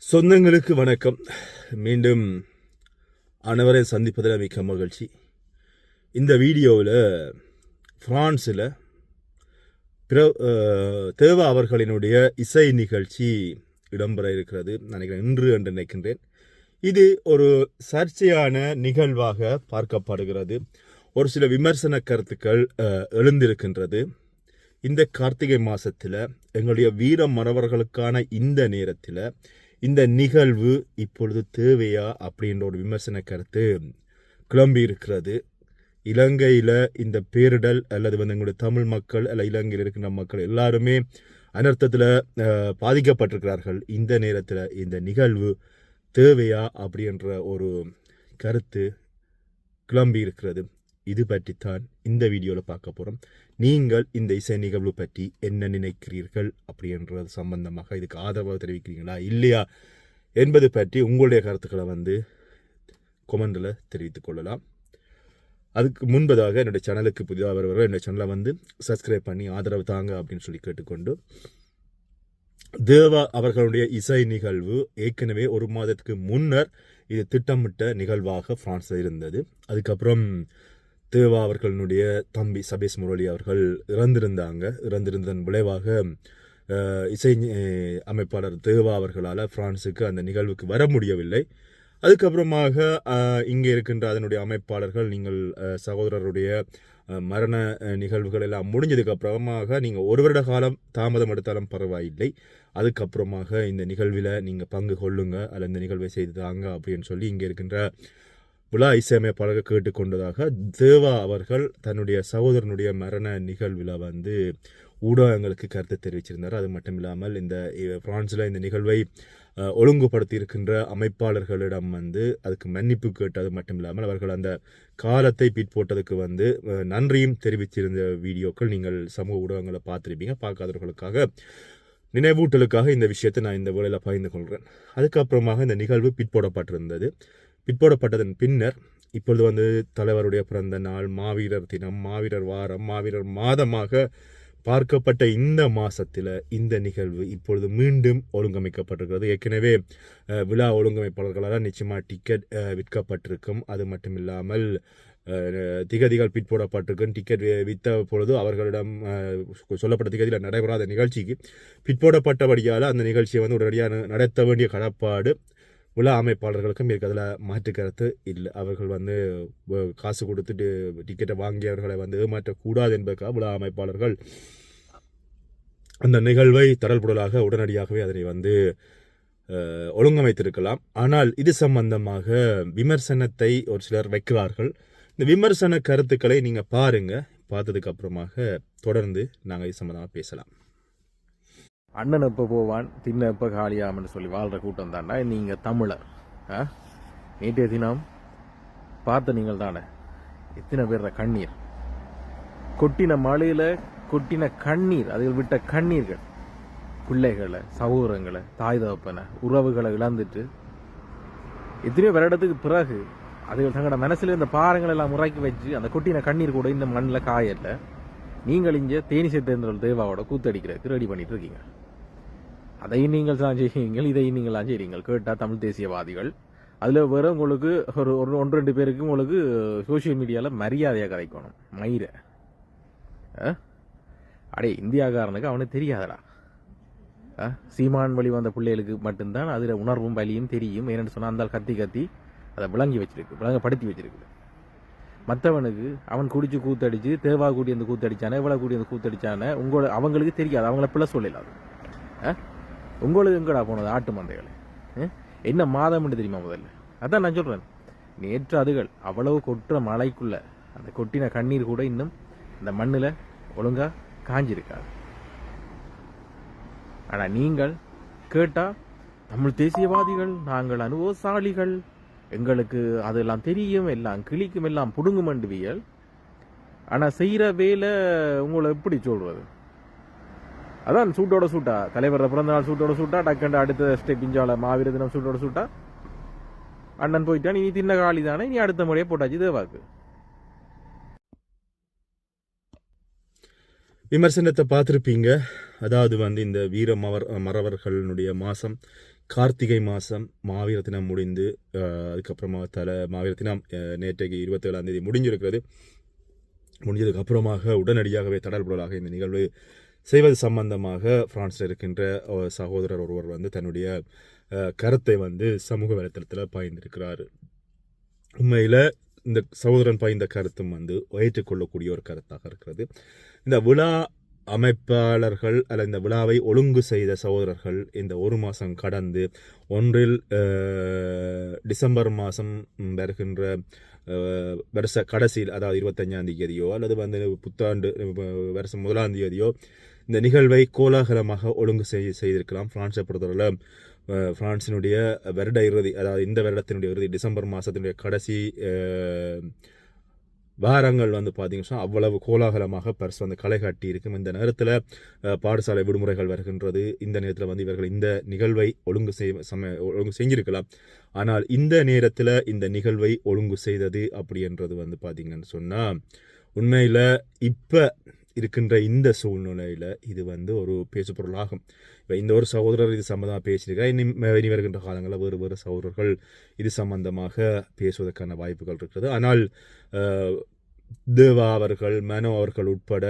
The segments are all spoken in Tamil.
சொந்தங்களுக்கு வணக்கம். மீண்டும் அனைவரை சந்திப்பதில் மிக்க மகிழ்ச்சி. இந்த வீடியோவில் பிரான்ஸில் தேவா அவர்களினுடைய இசை நிகழ்ச்சி இடம்பெற இருக்கிறது. நினைக்கிறேன் இன்று என்று நினைக்கின்றேன். இது ஒரு சர்ச்சையான நிகழ்வாக பார்க்கப்படுகிறது. ஒரு சில விமர்சன கருத்துக்கள் எழுந்திருக்கின்றது. இந்த கார்த்திகை மாதத்தில் எங்களுடைய வீர மறவர்களுக்கான இந்த நேரத்தில் இந்த நிகழ்வு இப்பொழுது தேவையா அப்படின்ற ஒரு விமர்சன கருத்து கிளம்பி இருக்கிறது. இலங்கையில் இந்த பேரிடல் அல்லது எங்களுடைய தமிழ் மக்கள் அல்ல இலங்கையில் இருக்கின்ற மக்கள் எல்லாருமே அனர்த்தத்தில் பாதிக்கப்பட்டிருக்கிறார்கள். இந்த நேரத்தில் இந்த நிகழ்வு தேவையா அப்படின்ற ஒரு கருத்து கிளம்பி இருக்கிறது. இது பற்றித்தான் இந்த வீடியோவில் பார்க்க போகிறோம். நீங்கள் இந்த இசை நிகழ்வு பற்றி என்ன நினைக்கிறீர்கள் அப்படின்றது சம்பந்தமாக இதுக்கு ஆதரவாக தெரிவிக்கிறீங்களா இல்லையா என்பது பற்றி உங்களுடைய கருத்துக்களை கொமெண்டில் தெரிவித்துக் கொள்ளலாம். அதுக்கு முன்பதாக என்னுடைய சேனலுக்கு புதிதாக வருவார்கள் என்னுடைய சேனலை சப்ஸ்கிரைப் பண்ணி ஆதரவு தாங்க அப்படின்னு சொல்லி கேட்டுக்கொண்டு, தேவா அவர்களுடைய இசை நிகழ்வு ஏற்கனவே ஒரு மாதத்துக்கு முன்னர் இது திட்டமிட்ட நிகழ்வாக பிரான்ஸில் இருந்தது. அதுக்கப்புறம் தேவா அவர்களுடைய தம்பி சபேஷ் முரளி அவர்கள் இறந்திருந்ததன் விளைவாக இசை அமைப்பாளர் தேவா அவர்களால் பிரான்ஸுக்கு அந்த நிகழ்வுக்கு வர முடியவில்லை. அதுக்கப்புறமாக இங்கே இருக்கின்ற அதனுடைய அமைப்பாளர்கள் நீங்கள் சகோதரருடைய மரண நிகழ்வுகள் எல்லாம் முடிஞ்சதுக்கு அப்புறமாக நீங்கள் ஒரு வருட காலம் தாமதம் எடுத்தாலும் பரவாயில்லை, அதுக்கப்புறமாக இந்த நிகழ்வில் நீங்கள் பங்கு கொள்ளுங்க அல்ல இந்த நிகழ்வை செய்து தாங்க அப்படின்னு சொல்லி இங்கே இருக்கின்ற விழா இசையமைப்பாளர்கள் கேட்டுக்கொண்டதாக தேவா அவர்கள் தன்னுடைய சகோதரனுடைய மரண நிகழ்வில் ஊடகங்களுக்கு கருத்து தெரிவிச்சிருந்தார். அது மட்டும் இல்லாமல் இந்த பிரான்ஸில் இந்த நிகழ்வை ஒழுங்குபடுத்தி இருக்கின்ற அமைப்பாளர்களிடம் அதுக்கு மன்னிப்பு கேட்டது மட்டும் இல்லாமல் அவர்கள் அந்த காலத்தை பிற்போட்டதுக்கு நன்றியும் தெரிவித்திருந்த வீடியோக்கள் நீங்கள் சமூக ஊடகங்களை பார்த்துருப்பீங்க. பார்க்காதவர்களுக்காக நினைவூட்டலுக்காக இந்த விஷயத்தை நான் இந்த வேளையில் பகிர்ந்து கொள்கிறேன். அதுக்கப்புறமாக இந்த நிகழ்வு பிற்போடப்பட்டிருந்தது. பிற்போடப்பட்டதன் பின்னர் இப்பொழுது தலைவருடைய பிறந்த நாள், மாவீரர் தினம், மாவீரர் வாரம், மாவீரர் மாதமாக பார்க்கப்பட்ட இந்த மாதத்தில் இந்த நிகழ்வு இப்பொழுது மீண்டும் ஒழுங்கமைக்கப்பட்டிருக்கிறது. ஏற்கனவே விழா ஒழுங்கமைப்பாளர்களால் நிச்சயமாக டிக்கெட் விற்கப்பட்டிருக்கும். அது மட்டும் இல்லாமல் திகதிகள் பிற்போடப்பட்டிருக்கும். டிக்கெட் விற்ற பொழுது அவர்களிடம் சொல்லப்பட்ட திகதியில் நடைபெறாத நிகழ்ச்சிக்கு பிற்போடப்பட்டபடியால் அந்த நிகழ்ச்சியை உடனடியாக நடத்த வேண்டிய கடப்பாடு விழா அமைப்பாளர்களுக்கும் இருக்கு. அதில் மாற்று கருத்து இல்லை. அவர்கள் காசு கொடுத்துட்டு டிக்கெட்டை வாங்கியவர்களை ஏமாற்றக்கூடாது என்பதற்காக விழா அமைப்பாளர்கள் அந்த நிகழ்வை தரல்புடலாக உடனடியாகவே அதனை ஒழுங்கமைத்திருக்கலாம். ஆனால் இது சம்பந்தமாக விமர்சனத்தை ஒரு சிலர் வைக்கிறார்கள். இந்த விமர்சன கருத்துக்களை நீங்கள் பார்த்ததுக்கு அப்புறமாக தொடர்ந்து நாங்கள் இது சம்பந்தமாக பேசலாம். அண்ணன் எப்போ போவான் தின்ன எப்போ காலியாமன்னு சொல்லி வாழ்கிற கூட்டம் தாண்டா நீங்கள் தமிழர். நேற்றைய தினம் பார்த்த நீங்கள் தானே எத்தனை பேர் கண்ணீர் கொட்டின மழையில் கொட்டின கண்ணீர், அதில் விட்ட கண்ணீர்கள், பிள்ளைகளை, சகோதரங்களை, தாய் தகப்பனை, உறவுகளை இழந்துட்டு எத்தனையோ வருடத்துக்கு பிறகு அதுகள் தங்களோட மனசில் இந்த பாறைகள் எல்லாம் முறைக்கி வச்சு அந்த கொட்டின கண்ணீர் கூட இந்த மண்ணில் காயல. நீங்கள் இங்கே தேனிசை தேர்ந்தல் தேவாவோட கூத்தடிக்கிறதுக்கு ரெடி பண்ணிட்டு இருக்கீங்க. அதையும் நீங்கள் தான் செய்வீங்கள், இதையும் நீங்கள் தான் செய்வீங்கள். கேட்டால் தமிழ் தேசியவாதிகள் அதில் வேற உங்களுக்கு ஒரு ஒன்று ரெண்டு பேருக்கு உங்களுக்கு சோசியல் மீடியாவில் மரியாதையாக கிடைக்கணும். மயிரை அடே இந்தியாக்காரனுக்கு அவனுக்கு தெரியாதடா. சீமான் வழி வந்த பிள்ளைகளுக்கு மட்டும்தான் அதில் உணர்வும் வலியும் தெரியும். ஏன்னு சொன்னால் அந்த கத்தி அதை விளங்கப்படுத்தி வச்சிருக்கு. மற்றவனுக்கு அவன் குடிச்சு கூத்தடிச்சு தேவா கூட்டி அந்த கூத்தடிச்சானே எவ்வளோ கூட்டி அந்த கூத்தடிச்சானே அவங்களுக்கு தெரியாது. அவங்கள பிள்ளை சொல்லலாது. உங்களுக்கு எங்கடா போனது ஆட்டு மந்தைகளை என்ன மாதம்னு தெரியுமா? முதல்ல அதான் நான் சொல்கிறேன். நேற்று அதுகள் அவ்வளவு கொட்டுற மழைக்குள்ள அந்த கொட்டின கண்ணீர் கூட இன்னும் அந்த மண்ணில் ஒழுங்கா காஞ்சிருக்காது. ஆனால் நீங்கள் கேட்டால் தமிழ் தேசியவாதிகள், நாங்கள் அனுபவசாலிகள், எங்களுக்கு அதெல்லாம் தெரியும், எல்லாம் கிளிக்கும், எல்லாம் புடுங்குமண்டுவியல். ஆனால் செய்கிற வேலை உங்களை எப்படி சொல்றது? அதான் சூட்டோட சூட்டா தலைவர் பிறந்த நாள் சூட்டோட சூட்டா டக்கண்ட அடுத்த ஸ்டெப் இஞ்சால மாவீர தினம் சூட்டோட சூட்டா அண்ணன் போயிட்டான். இனி தின்ன காலி தானே, இனி அடுத்த முறையே போட்டாச்சு தேவாக்கு. விமர்சனத்தை பார்த்துருப்பீங்க. அதாவது இந்த வீர மறவர்களுடைய மாதம் கார்த்திகை மாதம் மாவீர தினம் முடிந்து அதுக்கப்புறமா மாவீர தினம் நேற்றைக்கு 27ஆம் தேதி முடிஞ்சிருக்கிறது. முடிஞ்சதுக்கு அப்புறமாக உடனடியாகவே தடல்புடலாக இந்த நிகழ்வு செய்வது சம்பந்தமாக பிரான்ஸில் இருக்கின்ற சகோதரர் ஒருவர் வந்து தன்னுடைய கருத்தை வந்து சமூக வலைத்தளத்தில் பாய்ந்திருக்கிறார். உண்மையில் இந்த சகோதரன் பாய்ந்த கருத்தும் வந்து ஏற்றுக்கொள்ளக்கூடிய ஒரு கருத்தாக இருக்கிறது. இந்த விழா அமைப்பாளர்கள் அல்ல இந்த விழாவை ஒழுங்கு செய்த சகோதரர்கள் இந்த ஒரு மாதம் கடந்து ஒன்றில் டிசம்பர் மாதம் வருகின்ற வருஷ கடைசியில், அதாவது 25ஆம் தேதியோ அல்லது வந்து புத்தாண்டு வருஷம் 1ஆம் தேதியோ இந்த நிகழ்வை கோலாகலமாக ஒழுங்கு செய்திருக்கலாம். பிரான்ஸை பொறுத்தவரையில் பிரான்சினுடைய வருட இறுதி, அதாவது இந்த வருடத்தினுடைய இறுதி டிசம்பர் மாதத்தினுடைய கடைசி வாரங்கள் வந்து பார்த்தீங்கன்னா அவ்வளவு கோலாகலமாக பரிசு வந்து களை காட்டி இருக்கும். இந்த நேரத்தில் பாடசாலை விடுமுறைகள் வருகின்றது. இந்த நேரத்தில் வந்து இவர்கள் இந்த நிகழ்வை ஒழுங்கு செஞ்சிருக்கலாம். ஆனால் இந்த நேரத்தில் இந்த நிகழ்வை ஒழுங்கு செய்தது அப்படின்றது வந்து பார்த்தீங்கன்னு சொன்னால் உண்மையில் இப்போ இருக்கின்ற இந்த சூழ்நிலையில் இது வந்து ஒரு பேசுபொருளாகும். இப்போ இந்த ஒரு சகோதரர் இது சம்பந்தமாக பேசியிருக்கார். இனி வருகின்ற காலங்களில் வேறு வேறு சகோதரர்கள் இது சம்பந்தமாக பேசுவதற்கான வாய்ப்புகள் இருக்கிறது. ஆனால் தேவா அவர்கள், மனோ அவர்கள் உட்பட,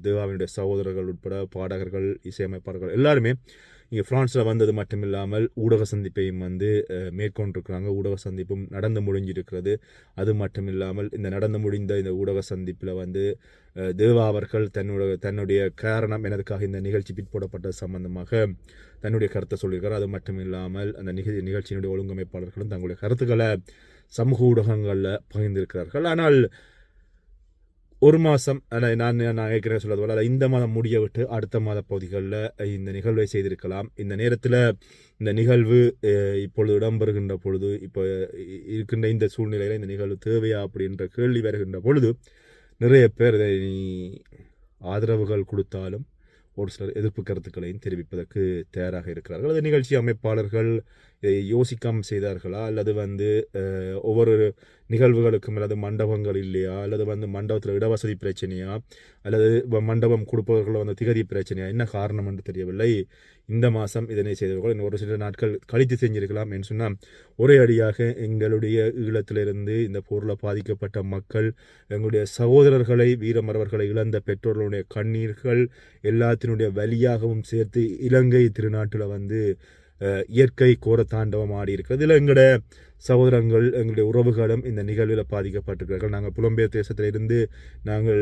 தேவாவினுடைய சகோதரர்கள் உட்பட, பாடகர்கள், இசையமைப்பாளர்கள் எல்லாருமே இங்கே பிரான்ஸில் வந்தது மட்டுமில்லாமல் ஊடக சந்திப்பையும் வந்து மேற்கொண்டிருக்கிறாங்க. ஊடக சந்திப்பும் நடந்து முடிஞ்சிருக்கிறது. அது மட்டும் இல்லாமல் இந்த நடந்து முடிந்த இந்த ஊடக சந்திப்பில் வந்து தேவா அவர்கள் தன்னுடைய காரணம் எனதுக்காக இந்த நிகழ்ச்சி பிற்போடப்பட்டது சம்பந்தமாக தன்னுடைய கருத்தை சொல்லியிருக்கார். அது மட்டும் இல்லாமல் அந்த நிகழ்ச்சியினுடைய ஒழுங்கமைப்பாளர்களும் தங்களுடைய கருத்துக்களை சமூக ஊடகங்களில் பகிர்ந்திருக்கிறார்கள். ஆனால் ஒரு மாதம் நான் ஏற்கனவே சொல்வது போல இந்த மாதம் முடிய விட்டு அடுத்த மாத பகுதிகளில் இந்த நிகழ்வை செய்திருக்கலாம். இந்த நேரத்தில் இந்த நிகழ்வு இப்பொழுது இடம்பெறுகின்ற பொழுது, இப்போ இருக்கின்ற இந்த சூழ்நிலையில் இந்த நிகழ்வு தேவையா அப்படின்ற கேள்வி வருகின்ற பொழுது நிறைய பேர் இதை ஆதரவுகள் கொடுத்தாலும் ஒரு சிலர் எதிர்ப்பு கருத்துக்களையும் தெரிவிப்பதற்கு தயாராக இருக்கிறார்கள். அது நிகழ்ச்சி அமைப்பாளர்கள் இதை யோசிக்காமல் செய்தார்களா, அல்லது வந்து ஒவ்வொரு நிகழ்வுகளுக்கும் அல்லது மண்டபங்கள் இல்லையா, அல்லது வந்து மண்டபத்தில் இடவசதி பிரச்சனையா, அல்லது மண்டபம் கொடுப்பவர்கள் வந்து திகதி பிரச்சனையா, என்ன காரணம் என்று தெரியவில்லை. இந்த மாதம் இதனை செய்தவர்கள் இன்னும் ஒரு சில நாட்கள் கழித்து செஞ்சிருக்கலாம் என்று சொன்னால் ஒரே அடியாக எங்களுடைய ஈழத்திலிருந்து இந்த போரில் பாதிக்கப்பட்ட மக்கள், எங்களுடைய சகோதரர்களை, வீரமரவர்களை இழந்த பெற்றோர்களுடைய கண்ணீர்கள் எல்லாத்தினுடைய வலியாகவும் சேர்த்து இலங்கை திருநாட்டில் வந்து இயற்கை கோர தாண்டவம் ஆடி இருக்கிறது. இதில் எங்களுடைய சகோதரங்கள், எங்களுடைய உறவுகளும் இந்த நிகழ்வில் பாதிக்கப்பட்டிருக்கிறார்கள். நாங்கள் புலம்பெயர் தேசத்தில் இருந்து நாங்கள்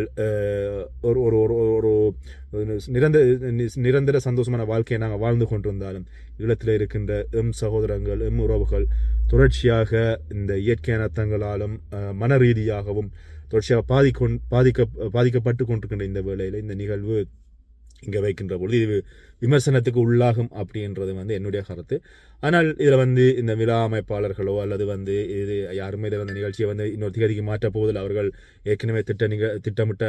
ஒரு ஒரு ஒரு நிரந்தர சந்தோஷமான வாழ்க்கையை நாங்கள் வாழ்ந்து கொண்டிருந்தாலும் ஈழத்தில் இருக்கின்ற சகோதரங்கள், உறவுகள் தொடர்ச்சியாக இந்த இயற்கை அனர்த்தங்களாலும் மன ரீதியாகவும் தொடர்ச்சியாக பாதிக்கப்பட்டு கொண்டிருக்கின்ற இந்த வேளையில் இந்த நிகழ்வு இங்கே வைக்கின்ற பொழுது இது விமர்சனத்துக்கு உள்ளாகும் அப்படின்றது வந்து என்னுடைய கருத்து. ஆனால் இதில் வந்து இந்த விழா அமைப்பாளர்களோ அல்லது வந்து இது யாருமே இதை வந்து நிகழ்ச்சியை வந்து இன்னொரு திகதிக்கு மாற்றப் போவதில் அவர்கள் ஏற்கனவே திட்டமிட்ட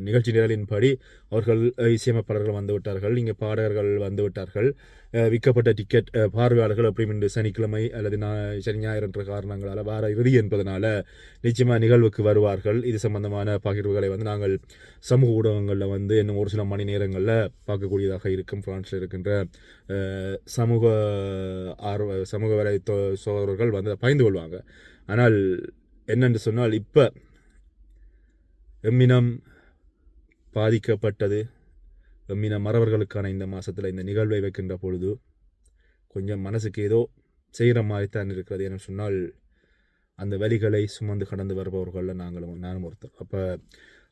நிகழ்ச்சி நிரலின்படி அவர்கள் இசையமைப்பாளர்கள் வந்து விட்டார்கள், இங்கே பாடகர்கள் வந்து விட்டார்கள், விற்கப்பட்ட டிக்கெட் பார்வையாளர்கள் அப்படி இன்று சனிக்கிழமை அல்லது சனி ஞாயிறு என்ற காரணங்களால் வார இறுதி என்பதனால நிச்சயமாக நிகழ்வுக்கு வருவார்கள். இது சம்பந்தமான பகிர்வுகளை வந்து நாங்கள் சமூக ஊடகங்களில் வந்து இன்னும் ஒரு சில மணி நேரங்களில் பார்க்கக்கூடியதாக இருக்கும். பிரான்ஸில் இருக்கின்ற சமூக வலை சோதரர்கள் வந்து பயந்து கொள்வாங்க. ஆனால் என்னென்று சொன்னால் இப்போ எம்மினம் பாதிக்கப்பட்டது, எம்மினம் மறவர்களுக்கான இந்த மாதத்தில் இந்த நிகழ்வை வைக்கின்ற பொழுது கொஞ்சம் மனசுக்கு ஏதோ செய்கிற மாதிரி தான் இருக்கிறது. என்று சொன்னால் அந்த வலிகளை சுமந்து கடந்து வருபவர்களில் நானும் ஒருத்தர். அப்போ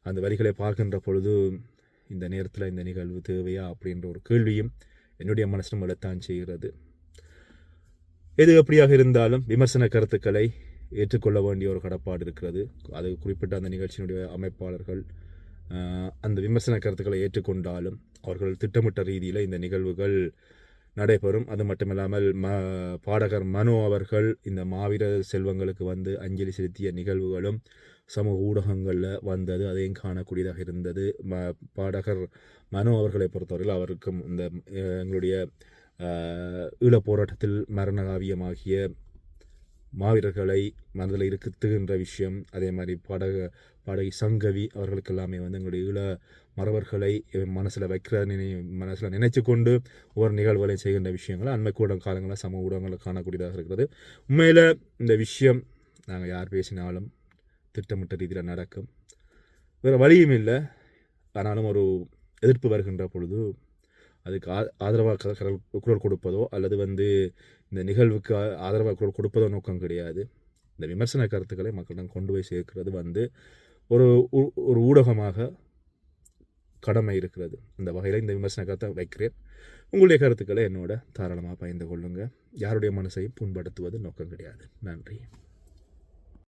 அந்த வலிகளை பார்க்கின்ற பொழுது இந்த நேரத்தில் இந்த நிகழ்வு தேவையா அப்படின்ற ஒரு கேள்வியும் என்னுடைய மனசிலும் எழத்தான் செய்கிறது. எது எப்படியாக இருந்தாலும் விமர்சன கருத்துக்களை ஏற்றுக்கொள்ள வேண்டிய ஒரு கடப்பாடு இருக்கிறது. அது குறிப்பிட்ட அந்த நிகழ்ச்சியினுடைய அமைப்பாளர்கள் அந்த விமர்சன கருத்துக்களை ஏற்றுக்கொண்டாலும் அவர்கள் திட்டமிட்ட ரீதியில் இந்த நிகழ்வுகள் நடைபெறும். அது மட்டுமில்லாமல் பாடகர் மனோ அவர்கள் இந்த மாவீர செல்வங்களுக்கு வந்து அஞ்சலி செலுத்திய நிகழ்வுகளும் சமூக ஊடகங்களில் வந்தது, அதையும் காணக்கூடியதாக இருந்தது. பாடகர் மனோ அவர்களை பொறுத்தவரையில் அவருக்கும் இந்த எங்களுடைய ஈழப் போராட்டத்தில் மரண காவியமாகிய மாவீரர்களை மனதில் இருக்குத்துகின்ற விஷயம். அதே மாதிரி பாடகி சங்கவி அவர்களுக்கு எல்லாமே வந்து எங்களுடைய ஈழ மறவர்களை மனசில் மனசில் நினைச்சு கொண்டு ஒவ்வொரு நிகழ்வுகளையும் செய்கின்ற விஷயங்களை அண்மை காலங்களில் சமூக ஊடகங்களில் காணக்கூடியதாக இருக்கிறது. உண்மையில் இந்த விஷயம் நாங்கள் யார் பேசினாலும் திட்டமிட்ட ரீதியில் நடக்கும், வேறு வழியும் இல்லை. ஆனாலும் ஒரு எதிர்ப்பு வருகின்ற பொழுது அதுக்கு ஆதரவாக குரல் கொடுப்பதோ அல்லது வந்து இந்த நிகழ்வுக்கு ஆதரவாக குரல் கொடுப்பதோ நோக்கம் கிடையாது. இந்த விமர்சன கருத்துக்களை மக்களிடம் கொண்டு போய் சேர்க்கிறது வந்து ஒரு ஊடகமாக கடமை இருக்கிறது. அந்த வகையில் இந்த விமர்சன கருத்தை வைக்கிறேன். உங்களுடைய கருத்துக்களை என்னோட தாராளமாக பகிர்ந்து கொள்ளுங்கள். யாருடைய மனசையும் புண்படுத்துவது நோக்கம் கிடையாது. நன்றி.